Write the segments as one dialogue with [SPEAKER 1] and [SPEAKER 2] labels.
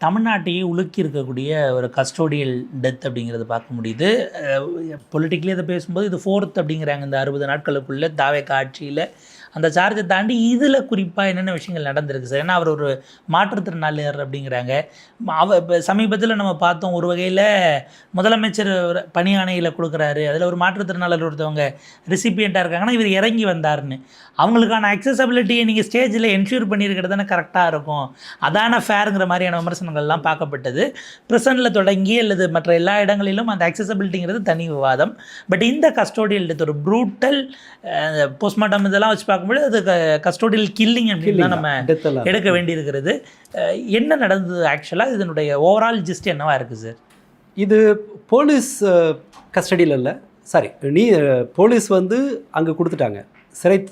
[SPEAKER 1] தமிழ்நாட்டையே உலுக்கி இருக்கக்கூடிய ஒரு கஸ்டோடியல் டெத் அப்படிங்கிறது பார்க்க முடியுது. பொலிட்டிக்கலி அதை பேசும்போது இது ஃபோர்த் அப்படிங்கிறாங்க. இந்த 60 நாட்களுக்குள்ளே தாவேக்கா ஆட்சியில் அந்த சார்ஜை தாண்டி இதில் குறிப்பாக என்னென்ன விஷயங்கள் நடந்திருக்கு சார்? ஏன்னா அவர் ஒரு மாற்றுத்திறனாளியர் அப்படிங்கிறாங்க. இப்போ சமீபத்தில் நம்ம பார்த்தோம், ஒரு வகையில் முதலமைச்சர் பணி ஆணையில் கொடுக்குறாரு, அதில் ஒரு மாற்றுத்திறனாளர் ஒருத்தவங்க ரிசிபியண்ட்டாக இருக்காங்கன்னா இவர் இறங்கி வந்தார்னு. அவங்களுக்கான அக்சசபிலிட்டியை நீங்கள் ஸ்டேஜில் என்ஷூர் பண்ணியிருக்கிறது தானே கரெக்டாக இருக்கும், அதான ஃபேருங்கிற மாதிரியான விமர்சனங்கள்லாம் பார்க்கப்பட்டது. ப்ரிசனில் தொடங்கி அல்லது மற்ற எல்லா இடங்களிலும் அந்த அக்சசபிலிட்டிங்கிறது தனி விவாதம். பட் இந்த கஸ்டோடியல் டெத் ஒரு ப்ரூட்டல் போஸ்ட்மார்ட்டம் இதெல்லாம் வச்சு பார்க்கும்போது அது கஸ்டோடியல் கில்லிங் அப்படின்னு தான் நம்ம எடுக்க வேண்டியிருக்கிறது. என்ன நடந்தது ஆக்சுவலாக? இதனுடைய ஓவரால் ஜிஸ்ட் என்னவா இருக்குது சார்?
[SPEAKER 2] இது போலீஸ் கஸ்டடியில் இல்லை, சாரி, போலீஸ் வந்து அங்கே கொடுத்துட்டாங்க,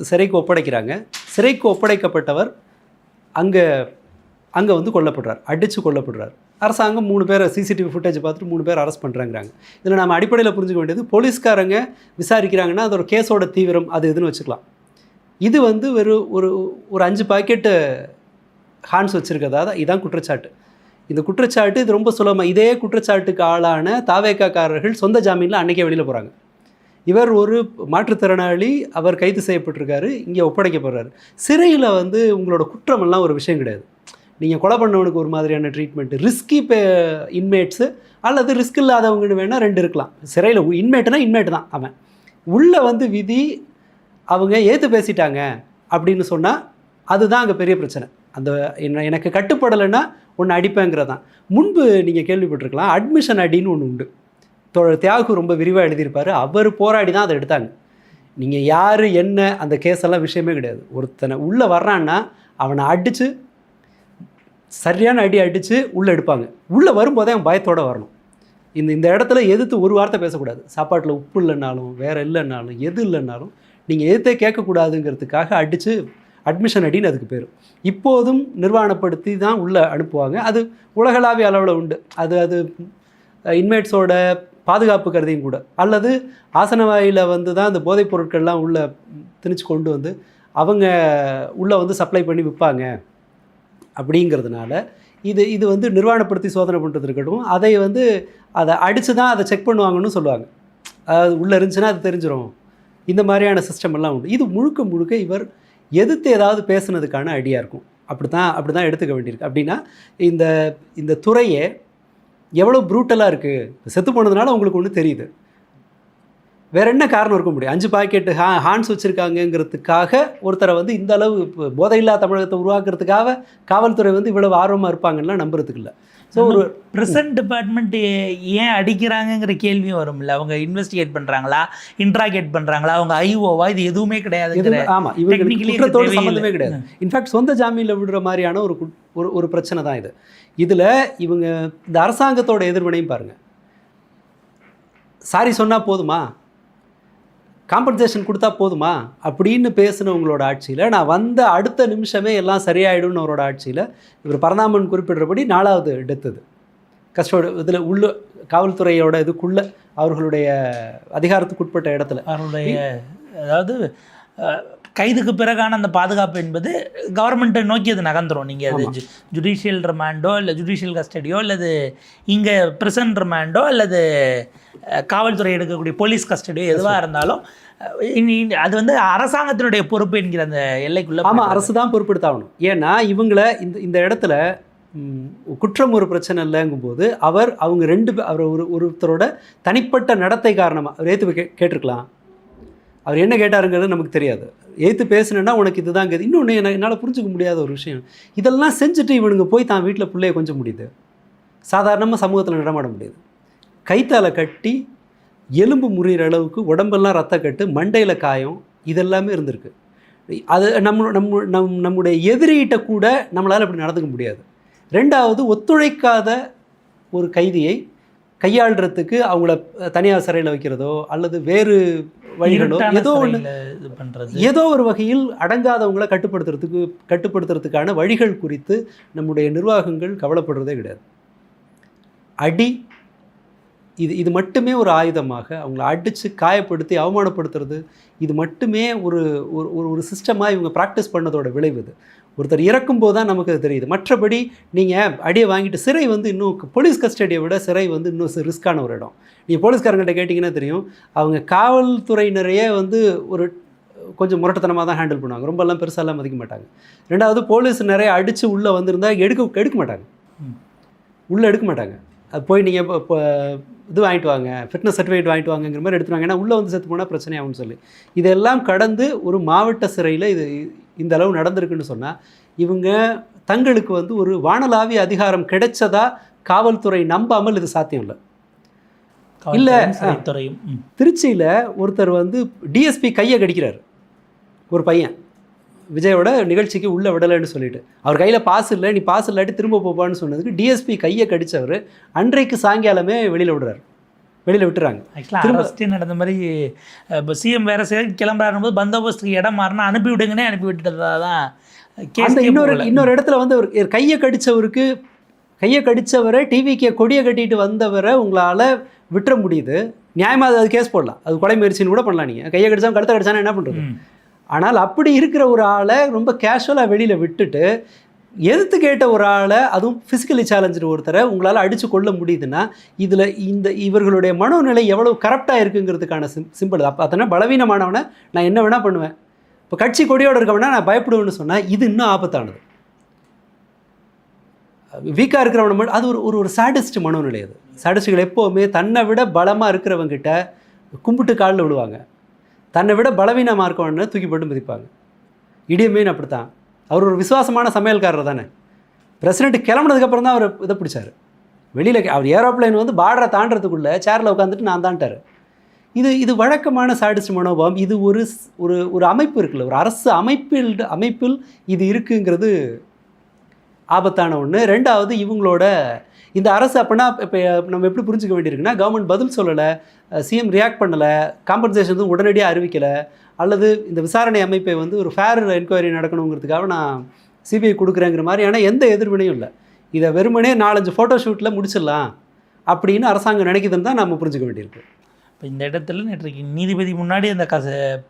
[SPEAKER 2] சிறைக்கு ஒப்படைக்கிறாங்க. சிறைக்கு ஒப்படைக்கப்பட்டவர் அங்கே வந்து கொல்லப்படுறார், அடித்து கொல்லப்படுறார். அரசாங்கம் 3 பேரை சிசிடிவி ஃபுட்டேஜ் பார்த்துட்டு 3 பேர் அரெஸ்ட் பண்ணுறாங்கிறாங்க. இதில் நம்ம அடிப்படையில் புரிஞ்சுக்க வேண்டியது, போலீஸ்காரங்க விசாரிக்கிறாங்கன்னா அது ஒரு கேஸோட தீவிரம் அது இதுன்னு வச்சுக்கலாம். இது வந்து ஒரு 5 பாக்கெட்டு ஹான்ஸ் வச்சுருக்கதா இதான் குற்றச்சாட்டு. இந்த குற்றச்சாட்டு இது ரொம்ப சுலபமாக, இதே குற்றச்சாட்டுக்கு ஆளான தாவேக்காக்காரர்கள் சொந்த ஜாமீனில் அன்றைக்கே வெளியில் போகிறாங்க. இவர் ஒரு மாற்றுத்திறனாளி, அவர் கைது செய்யப்பட்டிருக்காரு, இங்கே ஒப்படைக்கப்படுறாரு. சிறையில் வந்து உங்களோட குற்றமெல்லாம் ஒரு விஷயம் கிடையாது. நீங்கள் கொலை பண்ணவனுக்கு ஒரு மாதிரியான ட்ரீட்மெண்ட்டு, ரிஸ்கி இன்மேட்ஸு அல்லது ரிஸ்க் இல்லாதவங்கன்னு வேணால் 2 இருக்கலாம். சிறையில் இன்மேட்டுனா இன்மேட்டு தான் அவன். உள்ளே வந்து விதி அவங்க ஏற்று பேசிட்டாங்க அப்படின்னு சொன்னால் அதுதான் அங்கே பெரிய பிரச்சனை. அந்த எனக்கு கட்டுப்படலைன்னா ஒன்று அடிப்பேங்கிறதான். முன்பு நீங்கள் கேள்விப்பட்டிருக்கலாம், அட்மிஷன் அடின்னு ஒன்று உண்டு. தியாகு ரொம்ப விரிவாக எழுதியிருப்பார். அவர் போராடி தான் அதை எடுத்தாங்க. நீங்கள் யார் என்ன அந்த கேஸெல்லாம் விஷயமே கிடையாது. ஒருத்தனை உள்ளே வர்றான்னா அவனை அடித்து சரியான அடி அடித்து உள்ளே எடுப்பாங்க. உள்ளே வரும்போதே அவன் பயத்தோடு வரணும். இந்த இடத்துல எதிர்த்து ஒரு வார்த்தை பேசக்கூடாது. சாப்பாட்டில் உப்பு இல்லைன்னாலும் வேறு இல்லைன்னாலும் எது இல்லைன்னாலும் நீங்கள் எதிர்த்தே கேட்கக்கூடாதுங்கிறதுக்காக அடித்து அட்மிஷன் அடின்னு அதுக்கு பேர். இப்போதும் நிர்வாணப்படுத்தி தான் உள்ளே அனுப்புவாங்க. அது உலகளாவிய அளவில் உண்டு. அது இன்மேட்ஸோட பாதுகாப்பு கருதியும் கூட. அல்லது ஆசனவாயில் வந்து தான் இந்த போதைப் பொருட்கள்லாம் உள்ளே திணிச்சு கொண்டு வந்து அவங்க உள்ளே வந்து சப்ளை பண்ணி விற்பாங்க. அப்படிங்கிறதுனால இது வந்து நிர்வாணப்படுத்தி சோதனை பண்ணுறது இருக்கட்டும், அதை அடித்து தான் அதை செக் பண்ணுவாங்கன்னு சொல்லுவாங்க. அது உள்ளே இருந்துச்சுன்னா அது தெரிஞ்சிடும். இந்த மாதிரியான சிஸ்டம் எல்லாம் உண்டு. இது முழுக்க இவர் எதிர்த்து ஏதாவது பேசுனதுக்கான ஐடியா இருக்கும். அப்படி தான் எடுத்துக்க வேண்டியிருக்கு. அப்படின்னா இந்த துறையே எவ்வளோ ப்ரூட்டலாக இருக்குது. செத்து போனதுனால உங்களுக்கு ஒன்று தெரியுது, வேறு என்ன காரணம் இருக்க முடியும்? 5 பாக்கெட்டு ஹான்ஸ் வச்சுருக்காங்கங்கிறதுக்காக ஒருத்தரை வந்து இந்த அளவு போதையில்லா தமிழகத்தை உருவாக்குறதுக்காக காவல்துறை வந்து இவ்வளவு ஆர்வமாக இருப்பாங்கன்னா நம்புறதுக்கு இல்லை. ஸோ ஒரு
[SPEAKER 1] ப்ரெசன்ட் டிபார்ட்மெண்ட் ஏன் அடிக்கிறாங்கங்கிற கேள்வியும் வரும்ல. அவங்க இன்வெஸ்டிகேட் பண்ணுறாங்களா, இன்ட்ராகேட் பண்ணுறாங்களா, அவங்க ஐஓவா, இது எதுவுமே கிடையாது.
[SPEAKER 2] ஆமாம், இவங்க குற்றத்தோடு சம்மந்தமே கிடையாது. இன்ஃபேக்ட் சொந்த ஜாமீனில் விடுற மாதிரியான ஒரு பிரச்சனை தான் இது. இதில் இவங்க இந்த அரசாங்கத்தோட எதிர்வினையும் பாருங்கள். சாரி சொன்னால் போதுமா, காம்பன்சேஷன் கொடுத்தா போதுமா அப்படின்னு பேசினவங்களோட ஆட்சியில், நான் வந்த அடுத்த நிமிஷமே எல்லாம் சரியாயிடும்னு அவரோட ஆட்சியில் இவர் பரந்தாமன் குறிப்பிடுறபடி 4வது டெத் இது கஸ்டோடி இதில் உள்ள காவல்துறையோட இதுக்குள்ளே அவர்களுடைய அதிகாரத்துக்குட்பட்ட இடத்துல
[SPEAKER 1] அவருடைய, அதாவது கைதுக்கு பிறகான அந்த பாதுகாப்பு என்பது கவர்மெண்ட்டை நோக்கி அது நகர்ந்துடும். நீங்கள் அது ஜுடிஷியல் ரிமாண்டோ இல்லை ஜுடிஷியல் கஸ்டடியோ அல்லது இங்கே ப்ரிசன் ரிமாண்டோ அல்லது காவல்துறை எடுக்கக்கூடிய போலீஸ் கஸ்டடியோ எதுவாக இருந்தாலும் அது வந்து அரசாங்கத்தினுடைய பொறுப்பு என்கிற அந்த எல்லைக்குள்ளே.
[SPEAKER 2] ஆமாம், அரசு தான் பொறுப்பெடுத்தாகணும். ஏன்னா இவங்களை இந்த இடத்துல குற்றம் ஒரு பிரச்சனை இல்லைங்கும்போது அவங்க 2 அவர் ஒருத்தரோட தனிப்பட்ட நடத்தை காரணமாக அவர் ஏற்று கேட்டிருக்கலாம். அவர் என்ன கேட்டாருங்கிறது நமக்கு தெரியாது. ஏற்று பேசுனேன்னா உனக்கு இதுதான் கேது. இன்னொன்று என்னால் புரிஞ்சுக்க முடியாத ஒரு விஷயம், இதெல்லாம் செஞ்சுட்டு இவனுங்க போய் தான் வீட்டில் பிள்ளைய கொஞ்சம் முடியுது, சாதாரணமாக சமூகத்தில் நடமாட முடியுது. கைத்தால கட்டி எலும்பு முறிகிற அளவுக்கு உடம்பெல்லாம் ரத்தக்கட்டு, மண்டையில் காயம், இதெல்லாமே இருந்திருக்கு. அது நம்முடைய எதிரிகிட்ட கூட நம்மளால் அப்படி நடந்துக்க முடியாது. 2வது, ஒத்துழைக்காத ஒரு கைதியை கையாளுறதுக்கு அவங்கள தனியார் சிறையில் வைக்கிறதோ அல்லது வேறு வழிகளோ ஏதோ ஒரு வகையில் அடங்காதவங்களை கட்டுப்படுத்துறதுக்கான வழிகள் குறித்து நம்முடைய நிர்வாகங்கள் கவலைப்படுறதே கிடையாது. அடி இது மட்டுமே ஒரு ஆயுதமாக அவங்கள அடித்து காயப்படுத்தி அவமானப்படுத்துறது, இது மட்டுமே ஒரு சிஸ்டமாக இவங்க ப்ராக்டிஸ் பண்ணதோட விளைவு. இது ஒருத்தர் இறக்கும்போது தான் நமக்கு அது தெரியுது. மற்றபடி நீங்கள் அடியை வாங்கிட்டு சிறை வந்து இன்னும் போலீஸ் கஸ்டடியை விட சிறை வந்து இன்னும் ரிஸ்க்கான ஒரு இடம். நீங்கள் போலீஸ்காரங்கள்ட்ட கேட்டிங்கன்னா தெரியும், அவங்க காவல்துறையினரையே வந்து ஒரு கொஞ்சம் முரட்டுத்தனமாக தான் ஹேண்டில் பண்ணுவாங்க. ரொம்பலாம் பெருசாலாம் மதிக்க மாட்டாங்க. ரெண்டாவது போலீஸ் நிறைய அடித்து உள்ளே வந்திருந்தால் எடுக்க மாட்டாங்க, உள்ளே எடுக்க மாட்டாங்க. அது போய் நீங்கள் இப்போ இது வாங்கிட்டு வாங்க, ஃபிட்னஸ் சர்டிஃபிகேட் வாங்கிட்டு வாங்கிற மாதிரி எடுத்துருவாங்க. ஏன்னா உள்ளே வந்து செத்து போனால் பிரச்சனை ஆகும்னு சொல்லி இதெல்லாம் கடந்து ஒரு மாவட்ட சிறையில் இந்த அளவு நடந்திருக்குன்னு சொன்னால் இவங்க தங்களுக்கு வந்து ஒரு வானளாவிய அதிகாரம் கிடைச்சதா காவல்துறை நம்பாமல் இது சாத்தியம் இல்லை. இல்லை, திருச்சியில் ஒருத்தர் வந்து டிஎஸ்பி கையை கடிக்கிறார், ஒரு பையன் விஜயோட நிகழ்ச்சிக்கு உள்ளே விடலைன்னு சொல்லிட்டு. அவர் கையில் பாஸ் இல்லை, நீ பாஸ் இல்லாட்டி திரும்ப போப்பான்னு சொன்னதுக்கு டிஎஸ்பி கையை கடித்தவர் அன்றைக்கு சாயங்காலமே வெளியில் விட்டுறாங்க.
[SPEAKER 1] ஆக்சுவலாக நடந்த மாதிரி இப்போ சிஎம் வேறு சிலை கிளம்புறாரும்போது பந்தோபஸ்துக்கு இடம் மாறினா அனுப்பி விட்டுங்கன்னே அனுப்பி விட்டுட்டதா தான் கேஸ்.
[SPEAKER 2] இன்னொரு இடத்துல வந்து அவர் கையை கடித்தவரை டிவிக்கு கொடியை கட்டிட்டு வந்தவரை உங்களால் விட்டுற முடியுது. நியாயமாக அது கேஸ் போடலாம், அது கொலை முயற்சின்னு கூட பண்ணலாம். நீங்கள் கையை கடிச்சா கழுத்தை கடிச்சானா என்ன பண்ணுறது? ஆனால் அப்படி இருக்கிற ஒரு ஆளை ரொம்ப கேஷுவலாக வெளியில் விட்டுட்டு எதிர்த்து கேட்ட ஒரு ஆளை, அதுவும் ஃபிசிக்கலி சேலஞ்சு ஒருத்தரை உங்களால் அடித்து கொள்ள முடியுதுன்னா இதில் இவர்களுடைய மனோநிலை எவ்வளோ கரெக்டாக இருக்குங்கிறதுக்கான சிம்பிள். அப்போ அதனால் பலவீனமானவனை நான் என்ன வேணால் பண்ணுவேன், இப்போ கட்சி கொடியோடு இருக்கவனா நான் பயப்படுவேன்னு சொன்னால் இது இன்னும் ஆபத்தானது. வீக்காக இருக்கிறவனை மட்டும் அது ஒரு சாடிஸ்ட் மனோநிலை. அது சாடிஸ்டுகள் எப்போவுமே தன்னை விட பலமாக இருக்கிறவங்கிட்ட கும்பிட்டு காலில் விழுவாங்க, தன்னை விட பலவீனமாக இருக்கவன்னு தூக்கி போட்டு மிதிப்பாங்க. இடியமீன் அப்படித்தான். அவர் ஒரு விசுவாசமான சமையல்காரர் தானே. பிரசிடென்ட் கிளம்புனதுக்கப்புறம் தான் அவர் இதை பிடிச்சார். வெளியில் அவர் ஏரோப்ளைன் வந்து பார்டரை தாண்டறதுக்குள்ளே சேரில் உட்காந்துட்டு நான் தாண்டார். இது வழக்கமான சாடிஸ்ட் மனோபாவம். இது ஒரு அமைப்பு இருக்குல்ல, ஒரு அரசு அமைப்பில் இது இருக்குங்கிறது ஆபத்தான ஒன்று. ரெண்டாவது, இவங்களோட இந்த அரசு அப்படின்னா இப்போ நம்ம எப்படி புரிஞ்சுக்க வேண்டியிருக்குன்னா, கவர்மெண்ட் பதில் சொல்லலை, சிஎம் ரியாக்ட் பண்ணலை, காம்பன்சேஷன் எதுவும் உடனடியாக அறிவிக்கலை, அல்லது இந்த விசாரணை அமைப்பை வந்து ஒரு ஃபேர் என்கொயரி நடக்கணுங்கிறதுக்காக நான் சிபிஐ கொடுக்குறேங்கிற மாதிரியான எந்த எதிர்வினையும் இல்லை. இதை வெறுமனே 4-5 ஃபோட்டோ ஷூட்டில் முடிச்சிடலாம் அப்படின்னு அரசாங்கம் நினைக்குதுன்னு தான் நம்ம புரிஞ்சுக்க வேண்டியிருக்கு.
[SPEAKER 1] இப்போ இந்த இடத்துல நேற்றைக்கு நீதிபதி முன்னாடி அந்த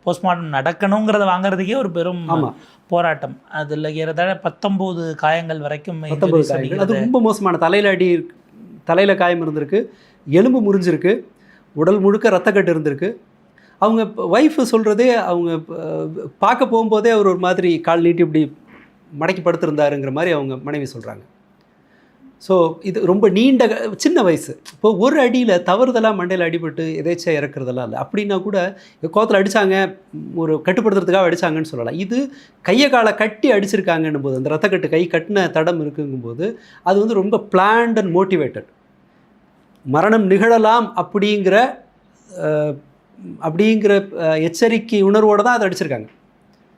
[SPEAKER 1] போஸ்ட்மார்ட்டம் நடக்கணுங்கிறத வாங்குறதுக்கே ஒரு பெரும் போராட்டம். அதில் ஏறத்தாழ 19 காயங்கள் வரைக்கும்.
[SPEAKER 2] 19 காயங்கள், அது ரொம்ப மோசமான. தலையில் காயம் இருந்திருக்கு, எலும்பு முறிஞ்சிருக்கு, உடல் முழுக்க ரத்தக்கட்டு இருந்திருக்கு. அவங்க ஒய்ஃபு சொல்கிறதே, அவங்க பார்க்க போகும்போதே அவர் ஒரு மாதிரி கால் நீட்டி இப்படி மடக்கி படுத்திருந்தாருங்கிற மாதிரி அவங்க மனைவி சொல்கிறாங்க. ஸோ இது ரொம்ப சின்ன வயசு. இப்போ ஒரு அடியில் தவறுதலாக மண்டையில் அடிபட்டு எதேச்சியாக இறக்குறதெல்லாம் இல்லை. அப்படின்னா கூட கோத்தில் அடித்தாங்க, ஒரு கட்டுப்படுத்துறதுக்காக அடித்தாங்கன்னு சொல்லலாம். இது கையை காலை கட்டி அடிச்சிருக்காங்கன்னும் போது, அந்த ரத்தக்கட்டு கை கட்டின தடம் இருக்குங்கும்போது அது வந்து ரொம்ப பிளான்ட் அண்ட் மோட்டிவேட்டட். மரணம் நிகழலாம் அப்படிங்கிற எச்சரிக்கை உணர்வோடு தான் அதை அடிச்சிருக்காங்க.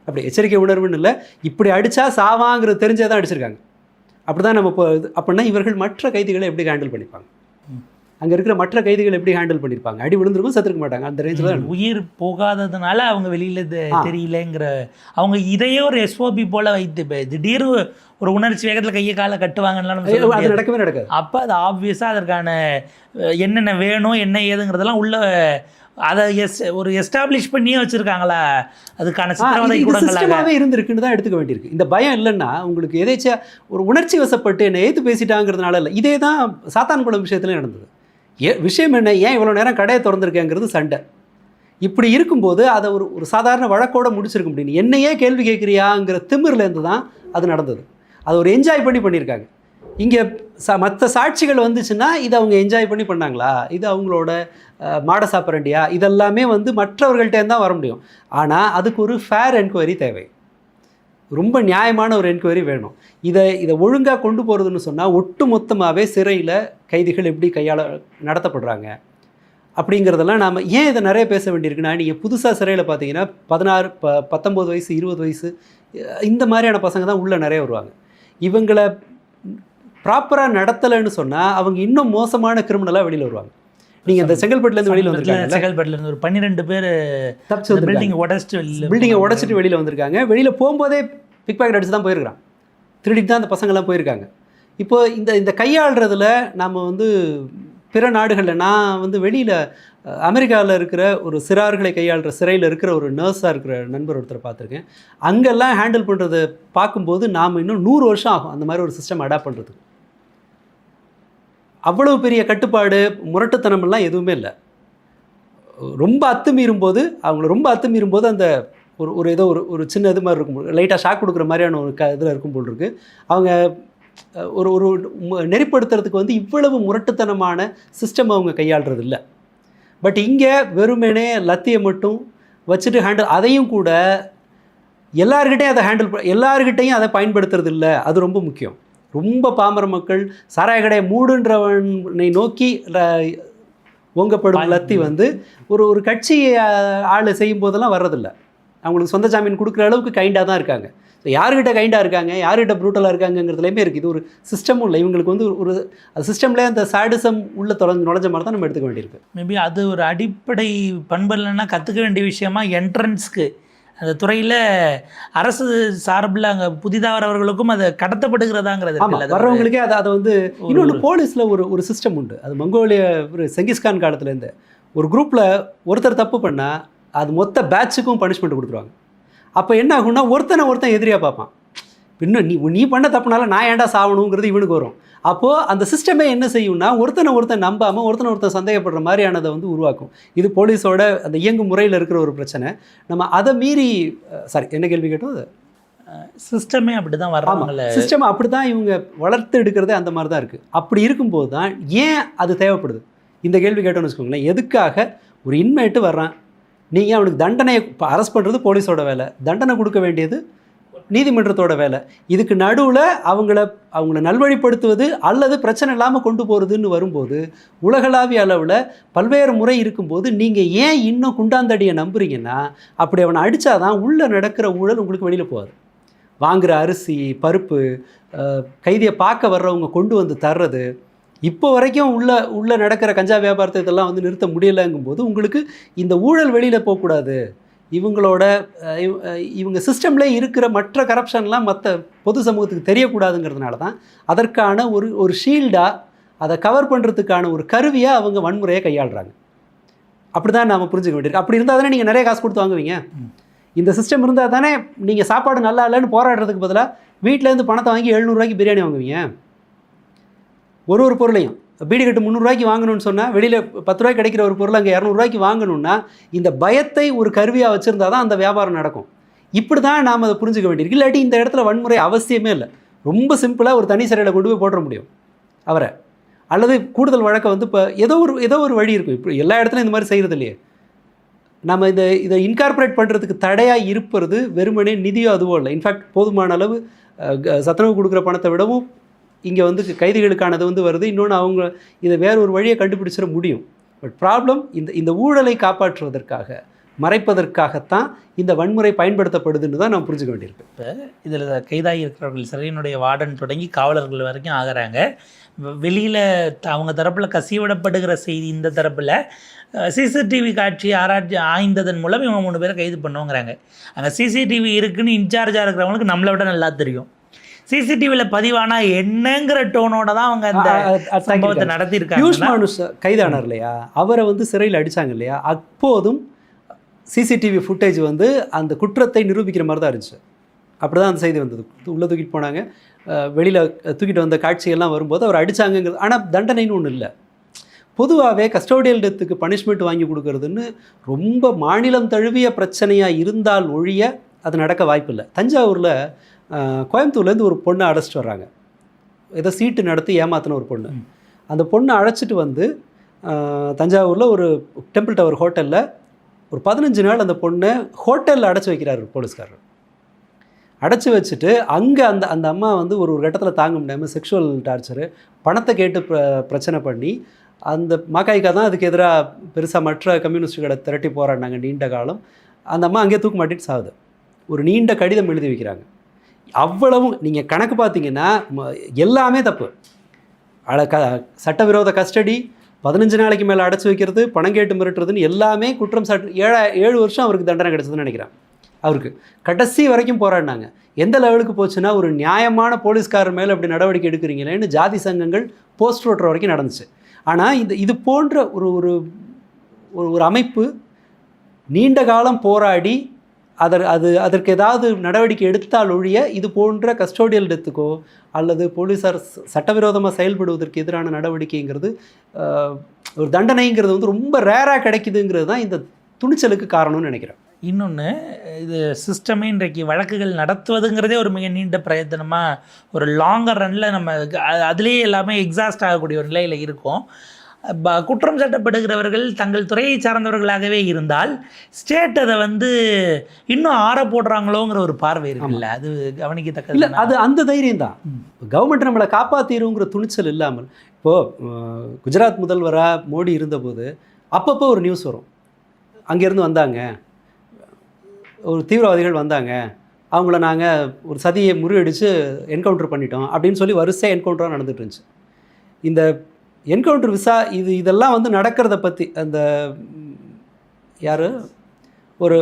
[SPEAKER 2] அப்படி எச்சரிக்கை உணர்வுன்னு இல்லை, இப்படி அடித்தா சாவாங்கிறது தெரிஞ்சே தான் அடிச்சிருக்காங்க. அப்படி தான் நம்ம இப்போ அப்படின்னா இவர்கள் மற்ற கைதிகளை எப்படி ஹேண்டில் பண்ணிப்பாங்க, அங்கே இருக்கிற மற்ற கைதிகள் எப்படி ஹேண்டில் பண்ணியிருப்பாங்க? அடி விழுந்திருக்கும், செத்துருக்க மாட்டாங்க. அந்த ரேஞ்சில் தான்
[SPEAKER 1] உயிர் போகாததுனால அவங்க வெளியில் தெரியலங்கிற, அவங்க இதையே ஒரு எஸ்ஓபி போல் வைத்து திடீர்னு ஒரு உணர்ச்சி வேகத்தில் கையை காலை கட்டுவாங்கலாம்
[SPEAKER 2] அது நடக்கவே நடக்காது.
[SPEAKER 1] அப்போ அது ஆப்வியஸாக அதற்கான என்னென்ன வேணும் என்ன ஏதுங்கிறதெல்லாம் உள்ள அதை ஒரு எஸ்டாப்ளிஷ் பண்ணியே வச்சுருக்காங்களா, அதுக்கான
[SPEAKER 2] சிஸ்டமாகவே இருந்திருக்குன்னு தான் எடுத்துக்க வேண்டியிருக்கு. இந்த பயம் இல்லைன்னா உங்களுக்கு எதேச்சியா ஒரு உணர்ச்சி வசப்பட்டு என்னை ஏற்று பேசிட்டாங்கிறதுனால இல்லை. இதே தான் சாத்தான்குளம் விஷயத்துலேயும் நடந்தது. விஷயம் என்ன, ஏன் இவ்வளோ நேரம் கடையை திறந்துருக்கேங்கிறது சண்டை. இப்படி இருக்கும்போது அதை ஒரு சாதாரண வழக்கோடு முடிச்சிருக்க முடியும். என்னையே கேள்வி கேட்குறியாங்கிற திமிர்லேருந்து தான் அது நடந்தது. அது ஒரு என்ஜாய் பண்ணியிருக்காங்க. இங்கே மற்ற சாட்சிகள் வந்துச்சுன்னா இதை அவங்க என்ஜாய் பண்ணாங்களா, இது அவங்களோட மாட சாப்பிட்றண்டியா, இதெல்லாமே வந்து மற்றவர்கள்ட்டேருந்து தான் வர முடியும். ஆனால் அதுக்கு ஒரு ஃபேர் என்கொயரி தேவை, ரொம்ப நியாயமான ஒரு என்கொயரி வேணும். இதை ஒழுங்காக கொண்டு போகிறதுன்னு சொன்னால் ஒட்டு மொத்தமாகவே சிறையில் கைதிகள் எப்படி நடத்தப்படுறாங்க அப்படிங்கிறதெல்லாம் நாம் ஏன் இதை நிறைய பேச வேண்டியிருக்குன்னா, நீங்கள் புதுசாக சிறையில் பார்த்தீங்கன்னா 16, 19 வயசு 20 வயசு இந்த மாதிரியான பசங்க தான் உள்ளே நிறைய வருவாங்க. இவங்களை ப்ராப்பராக நடத்தலைன்னு சொன்னால் அவங்க இன்னும் மோசமான கிரிமினலாக வெளியில் வருவாங்க. நீங்கள் இந்த செங்கல்பட்டுலேருந்து வெளியில் வந்திருக்காங்க,
[SPEAKER 1] செங்கல்பட்டுலேருந்து ஒரு 12 பேர்
[SPEAKER 2] தப்பிச்சு பில்டிங்கை உடச்சிட்டு வெளியில் வந்திருக்காங்க. வெளியில் போகும்போதே பிக் பாக்கெட் அடிச்சு தான் போயிருக்கிறான், திருடிட்டு தான் அந்த பசங்கள்லாம் போயிருக்காங்க. இப்போது இந்த கையாளுறதுல நம்ம வந்து பிற நாடுகளில் நான் வந்து வெளியில் அமெரிக்காவில் இருக்கிற ஒரு சிறார்களை கையாளுற சிறையில் இருக்கிற ஒரு நர்ஸாக இருக்கிற நண்பர் ஒருத்தரை பார்த்துருக்கேன். அங்கெல்லாம் ஹேண்டில் பண்ணுறதை பார்க்கும்போது நாம் இன்னும் 100 வருஷம் ஆகும் அந்த மாதிரி ஒரு சிஸ்டம் அடாப்ட் பண்ணுறதுக்கு. அவ்வளவு பெரிய கட்டுப்பாடு முரட்டுத்தனமெல்லாம் எதுவுமே இல்லை. ரொம்ப அத்துமீறும்போது அந்த ஒரு ஏதோ ஒரு சின்ன இது மாதிரி இருக்கும், லைட்டாக ஷாக் கொடுக்குற மாதிரியான ஒரு இதில் இருக்கும் போல் இருக்குது. அவங்க ஒரு நெறிப்படுத்துறதுக்கு வந்து இவ்வளவு முரட்டுத்தனமான சிஸ்டம் அவங்க கையாளுறது இல்லை. பட் இங்கே வெறுமனே லத்தியை மட்டும் வச்சுட்டு அதையும் கூட எல்லார்கிட்டையும் அதை பயன்படுத்துறது இல்லை. அது ரொம்ப முக்கியம். ரொம்ப பாமர மக்கள் சாராய கடையை மூடுன்றவனை நோக்கி ஓங்கப்படும் லத்தி வந்து ஒரு கட்சி ஆள் செய்யும் போதெல்லாம் வர்றதில்லை. அவங்களுக்கு சொந்த ஜாமீன் கொடுக்குற அளவுக்கு கைண்டாக தான் இருக்காங்க. ஸோ யார்கிட்ட கைண்டாக இருக்காங்க, யார்கிட்ட ப்ரூட்டலாக இருக்காங்கிறதுலையுமே இருக்குது. இது ஒரு சிஸ்டமும் இல்லை. இவங்களுக்கு வந்து ஒரு சிஸ்டம்லேயே அந்த சாடிசம் உள்ள நுழைஞ்ச மாதிரி தான் நம்ம எடுத்துக்க வேண்டியிருக்கு.
[SPEAKER 1] மேபி அது ஒரு அடிப்படை பண்பு இல்லைன்னா கற்றுக்க வேண்டிய விஷயமா என்ட்ரன்ஸ்க்கு அந்த துறையில் அரசு சார்பில் அங்கே புதிதாக வரவர்களுக்கும் அது கடத்தப்படுகிறதாங்கிறது
[SPEAKER 2] வர்றவங்களுக்கே அதை வந்து இன்னொன்று போலீஸில் ஒரு சிஸ்டம் உண்டு. அது மங்கோலிய ஒரு செங்கிஸ்கான் காலத்துலேருந்து ஒரு குரூப்பில் ஒருத்தர் தப்பு பண்ணால் அது மொத்த பேட்சுக்கும் பனிஷ்மெண்ட் கொடுத்துருவாங்க. அப்போ என்ன ஆகும்னா ஒருத்தன் எதிரியாக பார்ப்பான். இன்னும் நீ பண்ண தப்புனால நான் ஏன்டா சாவணுங்கிறது இவனுக்கு வரும். அப்போது அந்த சிஸ்டமே என்ன செய்யும்னா ஒருத்தன் நம்பாமல் ஒருத்தன் சந்தேகப்படுற மாதிரியானதை வந்து உருவாக்கும். இது போலீஸோட அந்த இயங்கும் முறையில் இருக்கிற ஒரு பிரச்சனை. நம்ம அதை மீறி என்ன கேள்வி கேட்டோம்? அது
[SPEAKER 1] சிஸ்டமே அப்படி தான் வர்றாங்கல்ல.
[SPEAKER 2] சிஸ்டம் அப்படி தான் இவங்க வளர்த்து எடுக்கிறதே அந்த மாதிரி தான் இருக்குது. அப்படி இருக்கும்போது தான் ஏன் அது தேவைப்படுது இந்த கேள்வி கேட்டோன்னு வச்சுக்கோங்களேன். எதுக்காக ஒரு இன்மேட்டு வர்றான், நீங்கள் அவனுக்கு தண்டனையை அரெஸ்ட் பண்ணுறது போலீஸோட வேலை, தண்டனை கொடுக்க வேண்டியது நீதிமன்றத்தோட வேலை. இதுக்கு நடுவில் அவங்கள நல்வழிப்படுத்துவது அல்லது பிரச்சனை இல்லாமல் கொண்டு போகிறதுன்னு வரும்போது உலகளாவிய அளவில் பல்வேறு முறை இருக்கும்போது நீங்கள் ஏன் இன்னும் குண்டாந்தடியை நம்புறீங்கன்னா, அப்படி அவனை அடித்தாதான் உள்ளே நடக்கிற ஊழல் உங்களுக்கு வெளியில் போகாது. வாங்குகிற அரிசி பருப்பு கைதியை பார்க்க வர்றவங்க கொண்டு வந்து தர்றது, இப்போ வரைக்கும் உள்ள நடக்கிற கஞ்சா வியாபாரத்தை இதெல்லாம் வந்து நிறுத்த முடியலைங்கும்போது உங்களுக்கு இந்த ஊழல் வெளியில் போகக்கூடாது. இவங்க சிஸ்டம்லேயே இருக்கிற மற்ற கரப்ஷன்லாம் மற்ற பொது சமூகத்துக்கு தெரியக்கூடாதுங்கிறதுனால தான் அதற்கான ஒரு ஷீல்டாக அதை கவர் பண்ணுறதுக்கான ஒரு கருவியாக அவங்க வன்முறையை கையாளுறாங்க. அப்படி தான் நாம் புரிஞ்சுக்க வேண்டியிருக்கு. அப்படி இருந்தால் தானே நீங்கள் நிறைய காசு கொடுத்து வாங்குவீங்க. இந்த சிஸ்டம் இருந்தால் தானே நீங்கள் சாப்பாடு நல்லா இல்லைன்னு போராடுறதுக்கு பதிலாக வீட்டிலேருந்து பணத்தை வாங்கி 700 ரூபாய்க்கு பிரியாணி வாங்குவீங்க. ஒரு பொருளையும் பீடி கட்டு 300 ரூபாய்க்கு வாங்கணும்னு சொன்னால் வெளியில் 10 ரூபாய்க்கு கிடைக்கிற ஒரு பொருள் அங்கே 200 ரூபாய்க்கு வாங்கணும்னா இந்த பயத்தை ஒரு கருவியாக வச்சுருந்தா தான் அந்த வியாபாரம் நடக்கும். இப்படி தான் நாம் அதை புரிஞ்சுக்க வேண்டியிருக்கு. இல்லாட்டி இந்த இடத்துல வன்முறை அவசியமே இல்லை. ரொம்ப சிம்பிளாக ஒரு தனி சிறையில் கொண்டு போய் போட முடியும் அவரை, அல்லது கூடுதல் வழக்கை வந்து இப்போ ஏதோ ஒரு வழி இருக்கும். இப்போ எல்லா இடத்துலையும் இந்த மாதிரி செய்கிறது இல்லையே. நம்ம இதை இன்கார்பரேட் பண்ணுறதுக்கு தடையாக இருப்பது வெறுமனே நிதியோ அதுவோ இல்லை. இன்ஃபேக்ட் போதுமான அளவு சத்துணவு கொடுக்குற பணத்தை விடவும் இங்கே வந்து கைதிகளுக்கானது வந்து வருது. இன்னொன்று அவங்க இதை வேற ஒரு வழியை கண்டுபிடிச்சிட முடியும். பட் ப்ராப்ளம் இந்த ஊழலை காப்பாற்றுவதற்காக மறைப்பதற்காகத்தான் இந்த வன்முறை பயன்படுத்தப்படுதுன்னு தான் நாம் புரிஞ்சுக்க வேண்டியிருக்கு.
[SPEAKER 1] இப்போ இதில் கைதாகி இருக்கிறவர்கள் சிறையினுடைய வார்டன் தொடங்கி காவலர்கள் வரைக்கும் ஆகிறாங்க. வெளியில் அவங்க தரப்பில் கசிவிடப்படுகிற செய்தி இந்த தரப்பில் சிசிடிவி காட்சி ஆய்ந்ததன் மூலம் இவங்க 3 பேரை கைது பண்ணுவோங்கிறாங்க. அங்கே சிசிடிவி இருக்குன்னு இன்சார்ஜாக இருக்கிறவங்களுக்கு நம்மளை விட நல்லா தெரியும். சிசிடிவியில் பதிவானா என்னங்கிற டோனோட தான் அவங்க அந்த சம்பவத்தை நடத்தியிருக்காங்க.
[SPEAKER 2] பியூஷ் மானுஷ் கைதானார் இல்லையா, அவரை வந்து சிறையில் அடித்தாங்க இல்லையா, அப்போதும் சிசிடிவி ஃபுட்டேஜ் வந்து அந்த குற்றத்தை நிரூபிக்கிற மாதிரி தான் இருந்துச்சு. அப்படி தான் அந்த செய்தி வந்தது. உள்ளே தூக்கிட்டு போனாங்க, வெளியில் தூக்கிட்டு வந்த காட்சியெல்லாம் வரும்போது அவர் அடித்தாங்கங்கிறது. ஆனால் தண்டனைன்னு ஒன்றும் இல்லை. பொதுவாகவே கஸ்டோடியல் டெத்துக்கு பனிஷ்மெண்ட் வாங்கி கொடுக்கறதுன்னு ரொம்ப மாநிலம் தழுவிய பிரச்சனையாக இருந்தால் ஒழிய அது நடக்க வாய்ப்பில்லை. தஞ்சாவூரில் கோயம்புத்தூர்லேருந்து ஒரு பொண்ணை அழைச்சிட்டு வர்றாங்க. ஏதோ சீட்டு நடத்தி ஏமாத்தின ஒரு பொண்ணு. அந்த பொண்ணை அழைச்சிட்டு வந்து தஞ்சாவூரில் ஒரு டெம்பிள் டவர் ஹோட்டலில் ஒரு 15 நாள் அந்த பொண்ணை ஹோட்டலில் அடைச்சி வைக்கிறார் போலீஸ்காரர். அடைச்சி வச்சுட்டு அங்கே அந்த அம்மா வந்து ஒரு கட்டத்தில் தாங்க முடியாமல் செக்ஷுவல் டார்ச்சரு, பணத்தை கேட்டு பிரச்சனை பண்ணி அந்த மாக்காய்க்கா தான் அதுக்கு எதிராக பெருசாக மற்ற கம்யூனிஸ்டுகளை திரட்டி போராடினாங்க நீண்ட காலம். அந்த அம்மா அங்கேயே தூக்கு மாட்டிட்டு சாகுது. ஒரு நீண்ட கடிதம் எழுதி வைக்கிறாங்க. அவ்வளவும் நீங்கள் கணக்கு பார்த்தீங்கன்னா எல்லாமே தப்பு. சட்டவிரோத கஸ்டடி, 15 நாளைக்கு மேலே அடைச்சி வைக்கிறது, பணம் கேட்டு மிரட்டுறதுன்னு எல்லாமே குற்றம் சாட்டு 7 வருஷம் அவருக்கு தண்டனை கிடச்சதுன்னு நினைக்கிறேன். அவருக்கு கடைசி வரைக்கும் போராடினாங்க. எந்த லெவலுக்கு போச்சுன்னா, ஒரு நியாயமான போலீஸ்காரர் மேலே அப்படி நடவடிக்கை எடுக்கிறீங்களேன்னு ஜாதி சங்கங்கள் போஸ்ட் ஓட்டுற வரைக்கும் நடந்துச்சு. ஆனால் இது போன்ற ஒரு ஒரு ஒரு அமைப்பு நீண்ட காலம் போராடி அதற்கு ஏதாவது நடவடிக்கை எடுத்தால் ஒழிய இது போன்ற கஸ்டோடியல் டெத்துக்கோ அல்லது போலீஸார் சட்டவிரோதமாக செயல்படுவதற்கு எதிரான நடவடிக்கைங்கிறது ஒரு தண்டனைங்கிறது வந்து ரொம்ப ரேராக கிடைக்குதுங்கிறது தான் இந்த துணிச்சலுக்கு காரணம்னு நினைக்கிறேன்.
[SPEAKER 1] இன்னொன்று, இது சிஸ்டமே இன்றைக்கு வழக்குகள் நடத்துவதுங்கிறதே ஒரு மிக நீண்ட பிரயத்தனமாக ஒரு லாங்கர் ரனில் நம்ம அதுலேயே எல்லாமே எக்ஸாஸ்ட் ஆகக்கூடிய ஒரு நிலையில் இருக்கும். குற்றம் சாட்டப்படுகிறவர்கள் தங்கள் துறையை சார்ந்தவர்களாகவே இருந்தால் ஸ்டேட் அதை வந்து இன்னும் ஆற போடுறாங்களோங்கிற ஒரு பார்வை இருக்குல்ல, அது கவனிக்கத்தக்கது
[SPEAKER 2] இல்லை. அது அந்த தைரியம் தான். கவர்மெண்ட் நம்மளை காப்பாற்றிடுங்கிற துணிச்சல் இல்லாமல், இப்போது குஜராத் முதல்வராக மோடி இருந்தபோது அப்பப்போ ஒரு நியூஸ் வரும், அங்கேருந்து வந்தாங்க ஒரு தீவிரவாதிகள் வந்தாங்க, அவங்கள நாங்கள் ஒரு சதியை முறியடித்து என்கவுண்டர் பண்ணிட்டோம் அப்படின்னு சொல்லி வரிசை என்கவுண்டராக நடந்துட்டு இருந்துச்சு. இந்த என்கவுண்டர் இதெல்லாம் வந்து நடக்கிறத பற்றி அந்த யார் ஒரு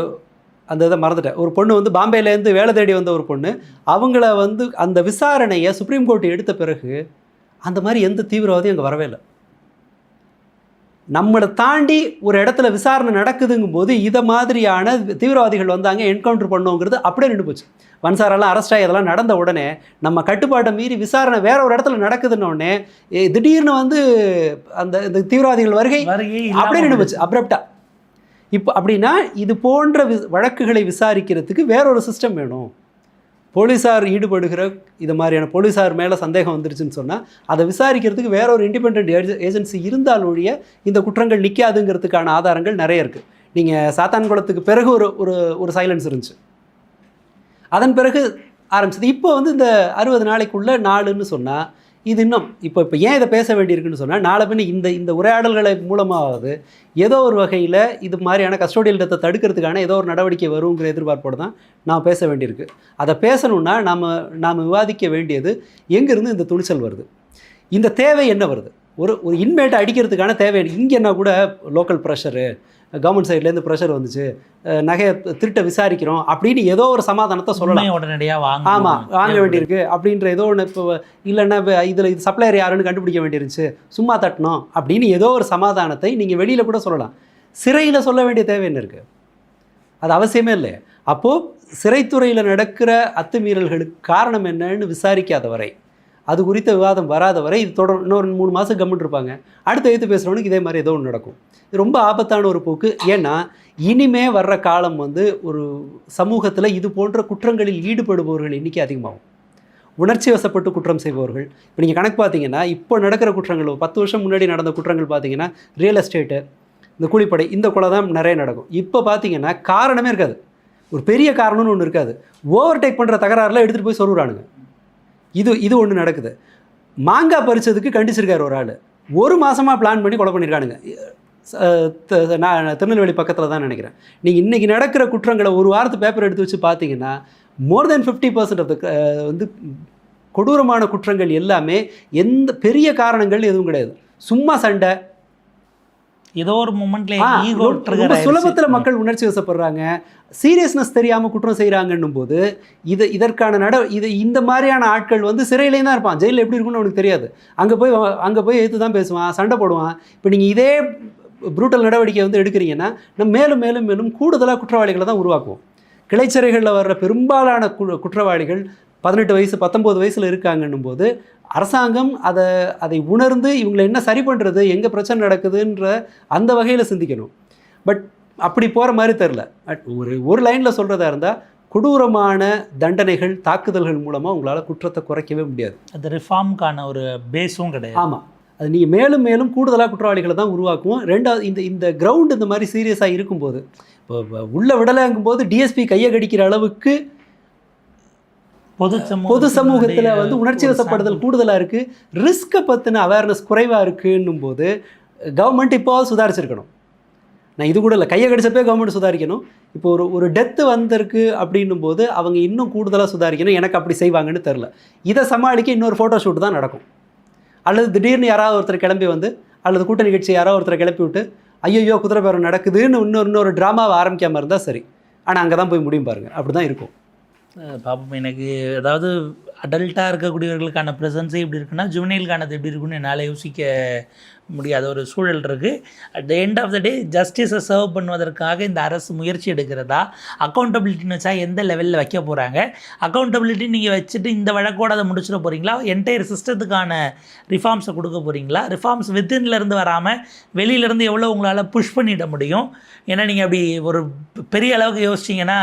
[SPEAKER 2] அந்த இதை மறந்துட்டேன், ஒரு பொண்ணு வந்து பாம்பேலேருந்து வேலை தேடி வந்த ஒரு பொண்ணு, அவங்கள வந்து அந்த விசாரணையை சுப்ரீம் கோர்ட் எடுத்த பிறகு அந்த மாதிரி எந்த தீவிரவாதியும் அங்கே வரவே இல்லை. நம்மளை தாண்டி ஒரு இடத்துல விசாரணை நடக்குதுங்கும் போது இதை மாதிரியான தீவிரவாதிகள் வந்தாங்க என்கவுண்டர் பண்ணோங்கிறது அப்படியே நின்று போச்சு. வன்சாரெல்லாம் அரெஸ்ட் ஆகி அதெல்லாம் நடந்த உடனே நம்ம கட்டுப்பாட்டை மீறி விசாரணை வேற ஒரு இடத்துல நடக்குதுன்னொடனே திடீர்னு வந்து இந்த தீவிரவாதிகள் வருகை அப்படியே நின்று போச்சு அப்ரப்டா. இப்போ அப்படின்னா இது போன்ற வழக்குகளை விசாரிக்கிறதுக்கு வேற ஒரு சிஸ்டம் வேணும். போலீஸார் ஈடுபடுகிற இது மாதிரியான போலீஸார் மேலே சந்தேகம் வந்துருச்சுன்னு சொன்னால் அதை விசாரிக்கிறதுக்கு வேற ஒரு இண்டிபெண்ட் ஏஜென்சி இருந்தால் ஒழிய இந்த குற்றங்கள் நிற்காதுங்கிறதுக்கான ஆதாரங்கள் நிறைய இருக்குது. நீங்கள் சாத்தான்குளத்துக்கு பிறகு ஒரு சைலன்ஸ் இருந்துச்சு, அதன் பிறகு ஆரம்பிச்சது. இப்போ வந்து இந்த 60 நாளைக்குள்ளே 4ன்னு சொன்னால் இது இன்னும் இப்போ ஏன் இதை பேச வேண்டியிருக்குன்னு சொன்னால் நாளை பின்ன இந்த உரையாடல்களை மூலமாவது ஏதோ ஒரு வகையில் இது மாதிரியான கஸ்டோடியல் டெத்தை தடுக்கிறதுக்கான ஏதோ ஒரு நடவடிக்கை வருங்கிற எதிர்பார்ப்போடு தான் நாம் பேச வேண்டியிருக்கு. அதை பேசணுன்னா நாம் விவாதிக்க வேண்டியது எங்கேருந்து இந்த துணிச்சல் வருது, இந்த தேவை என்ன வருது. ஒரு இன்மேட்டை அடிக்கிறதுக்கான தேவை இங்கே என்ன கூட லோக்கல் ப்ரெஷரு, கவர்மெண்ட் சைட்லேருந்து ப்ரெஷர் வந்துச்சு, நகையை திருட்ட விசாரிக்கிறோம் அப்படின்னு ஏதோ ஒரு சமாதானத்தை சொல்லலாம்,
[SPEAKER 1] உடனடியாக
[SPEAKER 2] வாங்க வேண்டியிருக்கு அப்படின்ற ஏதோ ஒன்று. இப்போ இல்லைன்னா இது சப்ளையர் யாருன்னு கண்டுபிடிக்க வேண்டியிருந்துச்சு, சும்மா தட்டணும் அப்படின்னு ஏதோ ஒரு சமாதானத்தை நீங்கள் வெளியில் கூட சொல்லலாம். சிறையில் சொல்ல வேண்டிய தேவை என்ன இருக்குது? அது அவசியமே இல்லை. அப்போது சிறைத்துறையில் நடக்கிற அத்துமீறல்களுக்கு காரணம் என்னன்னு விசாரிக்காத வரை, அது குறித்த விவாதம் வராத வரை இது இன்னொரு 3 மாதம் கம்மிட்டு இருப்பாங்க. அடுத்த எழுத்து பேசுகிறவனுக்கு இதே மாதிரி ஏதோ ஒன்று நடக்கும். இது ரொம்ப ஆபத்தான ஒரு போக்கு. ஏன்னா இனிமே வர்ற காலம் வந்து ஒரு சமூகத்தில் இது போன்ற குற்றங்களில் ஈடுபடுபவர்கள் எண்ணிக்கை அதிகமாகும். உணர்ச்சி வசப்பட்டு குற்றம் செய்பவர்கள். இப்போ நீங்கள் கணக்கு பார்த்தீங்கன்னா இப்போ நடக்கிற குற்றங்கள் 10 வருஷம் முன்னாடி நடந்த குற்றங்கள் பார்த்தீங்கன்னா ரியல் எஸ்டேட்டு, இந்த கூலிப்படை, இந்த கொலை தான் நிறைய நடக்கும். இப்போ பார்த்தீங்கன்னா காரணமே இருக்காது, ஒரு பெரிய காரணம்னு ஒன்று இருக்காது, ஓவர்டேக் பண்ணுற தகராறுலாம் எடுத்துகிட்டு போய் சொல்லுறானுங்க. இது ஒன்று நடக்குது. மாங்காய் பறிச்சதுக்கு கண்டிச்சிருக்காரு ஒரு ஆள், 1 மாதமாக பிளான் பண்ணி கொலை பண்ணியிருக்கானுங்க. திருநெல்வேலி பக்கத்தில் தான் நினைக்கிறேன். நீங்கள் இன்றைக்கி நடக்கிற குற்றங்களை ஒரு வாரத்து பேப்பர் எடுத்து வச்சு பார்த்தீங்கன்னா மோர் தென் 50% ஆஃப் த வந்து கொடூரமான குற்றங்கள் எல்லாமே எந்த பெரிய காரணங்கள் எதுவும் கிடையாது, சும்மா சண்டை,
[SPEAKER 1] ஏதோ ஒரு மொமெண்ட்ல
[SPEAKER 2] ரொம்ப சுலபத்தில் மக்கள் உணர்ச்சி வசப்படுறாங்க, சீரியஸ்னஸ் தெரியாமல் குற்றம் செய்கிறாங்கன்னும் போது இதற்கான இந்த மாதிரியான ஆட்கள் வந்து சிறையிலேயே தான் இருப்பான். ஜெயிலில் எப்படி இருக்குன்னு அவனுக்கு தெரியாது. அங்கே போய் எடுத்து தான் பேசுவான், சண்டை போடுவான். இப்போ நீங்கள் இதே ப்ரூட்டல் நடவடிக்கை வந்து எடுக்கிறீங்கன்னா நம்ம மேலும் மேலும் மேலும் கூடுதலாக குற்றவாளிகளை தான் உருவாக்குவோம். கிளைச்சிறைகளில் வர்ற பெரும்பாலான குற்றவாளிகள் 18 வயசு 19 வயசில் இருக்காங்கன்னும் போது அரசாங்கம் அதை உணர்ந்து இவங்களை என்ன சரி பண்ணுறது, எங்கே பிரச்சனை நடக்குதுன்ற அந்த வகையில் சிந்திக்கணும். பட் அப்படி போகிற மாதிரி தெரில. ஒரு லைனில் சொல்கிறதா இருந்தால் கொடூரமான தண்டனைகள், தாக்குதல்கள் மூலமாக உங்களால் குற்றத்தை குறைக்கவே முடியாது.
[SPEAKER 1] அது ரிஃபார்முக்கான ஒரு பேஸும் கிடையாது.
[SPEAKER 2] ஆமாம், அது நீங்கள் மேலும் மேலும் கூடுதலாக குற்றவாளிகளை தான் உருவாக்குவோம். ரெண்டாவது இந்த கிரவுண்டு இந்த மாதிரி சீரியஸாக இருக்கும்போது, இப்போ உள்ள விடலைங்கும்போது டிஎஸ்பி கையை கடிக்கிற அளவுக்கு பொது சமூகத்தில் வந்து உணர்ச்சி வசப்படுதல் கூடுதலாக இருக்குது, ரிஸ்க்கை பற்றின அவேர்னஸ் குறைவாக இருக்குன்னும் போது கவர்மெண்ட் இப்போது சுதாரிச்சிருக்கணும். நான் இது கூட இல்லை, கையை கடிச்சப்பே கவர்மெண்ட் சுதாரிக்கணும். இப்போ ஒரு டெத்து வந்திருக்கு அப்படின்னும் போது அவங்க இன்னும் கூடுதலாக சுதாரிக்கணும். எனக்கு அப்படி செய்வாங்கன்னு தெரில. இதை சமாளிக்க இன்னொரு ஃபோட்டோ ஷூட் தான் நடக்கும். அல்லது திடீர்னு யாராவது ஒருத்தர் கிளம்பி வந்து, அல்லது கூட்ட நிகழ்ச்சி யாராவது ஒருத்தரை கிளப்பி விட்டு ஐயோ குதிரை பேரம் நடக்குதுன்னு இன்னொரு ட்ராமாவை ஆரம்பிக்காமல் இருந்தால் சரி. ஆனால் அங்கே தான் போய் முடியும் பாருங்கள், அப்படி தான் இருக்கும்.
[SPEAKER 1] பாப்போம். எனக்கு அதாவது அடல்ட்டாக இருக்கக்கூடியவர்களுக்கான ப்ரெசன்ஸே இப்படி இருக்குன்னா ஜுவனைலுக்கானது எப்படி இருக்குன்னு என்னால் யோசிக்க முடியாத ஒரு சூழல் இருக்குது. At the end of the day ஜஸ்டிஸை சர்வ் பண்ணுவதற்காக இந்த அரசு முயற்சி எடுக்கிறதா, அக்கௌண்டபிலிட்டின்னு வச்சா எந்த லெவலில் வைக்க போகிறாங்க, அக்கௌண்டபிலிட்டி நீங்கள் வச்சுட்டு இந்த வழக்கோடு அதை முடிச்சிட போகிறீங்களா, என்டையர் சிஸ்டத்துக்கான ரிஃபார்ம்ஸை கொடுக்க போகிறீங்களா, ரிஃபார்ம்ஸ் வித்தின்லேருந்து வராமல் வெளியிலேருந்து எவ்வளோ உங்களால் புஷ் பண்ணிட முடியும். ஏன்னா நீங்கள் அப்படி ஒரு பெரிய அளவுக்கு யோசிச்சிங்கன்னா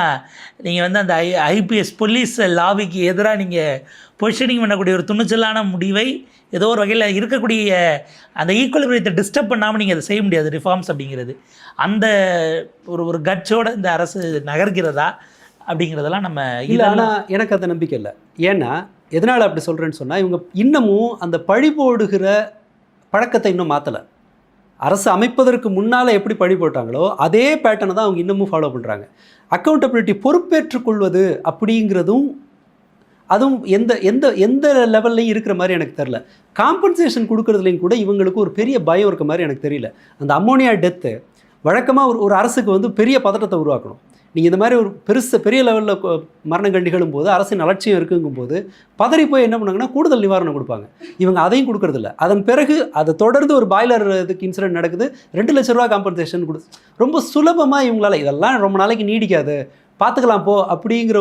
[SPEAKER 1] நீங்கள் வந்து அந்த ஐபிஎஸ் போலீஸ் லாபிக்கு எதிராக நீங்கள் பொசிஷனிங் பண்ணக்கூடிய ஒரு துணிச்சலான முடிவை ஏதோ ஒரு வகையில் இருக்கக்கூடிய அந்த ஈக்குவலிபிரியத்தை டிஸ்டர்ப் பண்ணாமல் நீங்கள் அதை செய்ய முடியாது. ரிஃபார்ம்ஸ் அப்படிங்கிறது அந்த ஒரு கட்ஸோட இந்த அரசு நகர்கிறதா அப்படிங்கிறதெல்லாம் நம்ம
[SPEAKER 2] இல்லை. ஆனால் எனக்கு அந்த நம்பிக்கை இல்லை. ஏன்னா எதனால் அப்படி சொல்கிறேன்னு சொன்னால், இவங்க இன்னமும் அந்த பழி போடுகிற பழக்கத்தை இன்னும் மாற்றலை. அரசு அமைப்பதற்கு முன்னால் எப்படி பழி போட்டாங்களோ அதே பேட்டர்னை தான் அவங்க இன்னமும் ஃபாலோ பண்ணுறாங்க. அக்கௌண்டபிலிட்டி பொறுப்பேற்றுக்கொள்வது அப்படிங்கிறதும் அதுவும் எந்த எந்த எந்த லெவல்லையும் இருக்கிற மாதிரி எனக்கு தெரில. காம்பன்சேஷன் கொடுக்குறதுலையும் கூட இவங்களுக்கு ஒரு பெரிய பயம் இருக்க மாதிரி எனக்கு தெரியல. அந்த அம்மோனியா டெத்து வழக்கமாக ஒரு அரசுக்கு வந்து பெரிய பதட்டத்தை உருவாக்கணும். நீங்கள் இந்த மாதிரி ஒரு பெரிய லெவலில் மரணங்கள் நிகழும் போது அரசின் அலட்சியம் இருக்குங்கும் போது பதறி போய் என்ன பண்ணாங்கன்னா கூடுதல் நிவாரணம் கொடுப்பாங்க. இவங்க அதையும் கொடுக்கறதில்ல. அதன் பிறகு அதை தொடர்ந்து ஒரு பாய்லர் இதுக்கு இன்சிடென்ட் நடக்குது, 2 லட்ச ரூபா காம்பன்சேஷன் ரொம்ப சுலபமாக இவங்களால் இதெல்லாம் ரொம்ப நாளைக்கு நீடிக்காது, பார்த்துக்கலாம் போ அப்படிங்கிற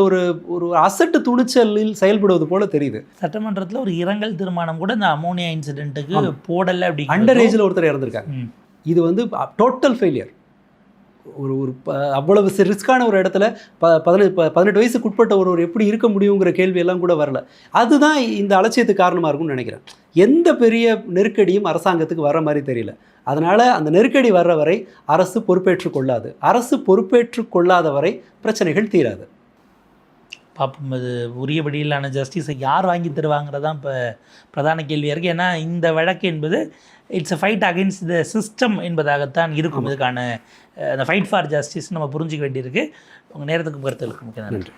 [SPEAKER 2] ஒரு அசட்டு துணிச்சலில் செயல்படுவது போல தெரியுது.
[SPEAKER 1] சட்டமன்றத்தில் ஒரு இரங்கல் தீர்மானம் கூட இந்த அமோனியா இன்சிடென்ட்டுக்கு போடலை. அப்படி
[SPEAKER 2] அண்டர் ஏஜில் ஒருத்தர் இறந்துருக்காங்க. இது வந்து டோட்டல் ஃபெயிலியர். ஒரு அவ்வளவு ரிஸ்கான ஒரு இடத்துல 18 வயசுக்கு உட்பட்ட ஒருவர் எப்படி இருக்க முடியுங்கிற கேள்வியெல்லாம் கூட வரல. அதுதான் இந்த அலட்சியத்துக்கு காரணமாக இருக்கும்னு நினைக்கிறேன். எந்த பெரிய நெருக்கடியும் அரசாங்கத்துக்கு வர மாதிரி தெரியல. அதனால் அந்த நெருக்கடி வர்ற வரை அரசு பொறுப்பேற்றுக் கொள்ளாது. அரசு பொறுப்பேற்றுக் கொள்ளாத வரை பிரச்சனைகள் தீராது.
[SPEAKER 1] பார்ப்போம். அது உரியபடியிலான ஜஸ்டிஸை யார் வாங்கி தருவாங்கிறதான் இப்போ பிரதான கேள்வியாக இருக்குது. ஏன்னா இந்த வழக்கு என்பது it's a fight against the system என்பதாகத்தான் இருக்கும். இதுக்கான அந்த ஃபைட் ஃபார் ஜஸ்டிஸ் நம்ம புரிஞ்சிக்க வேண்டியிருக்கு. உங்கள் நேரத்துக்கு கருத்துக்களுக்கு முக்கிய நன்றி.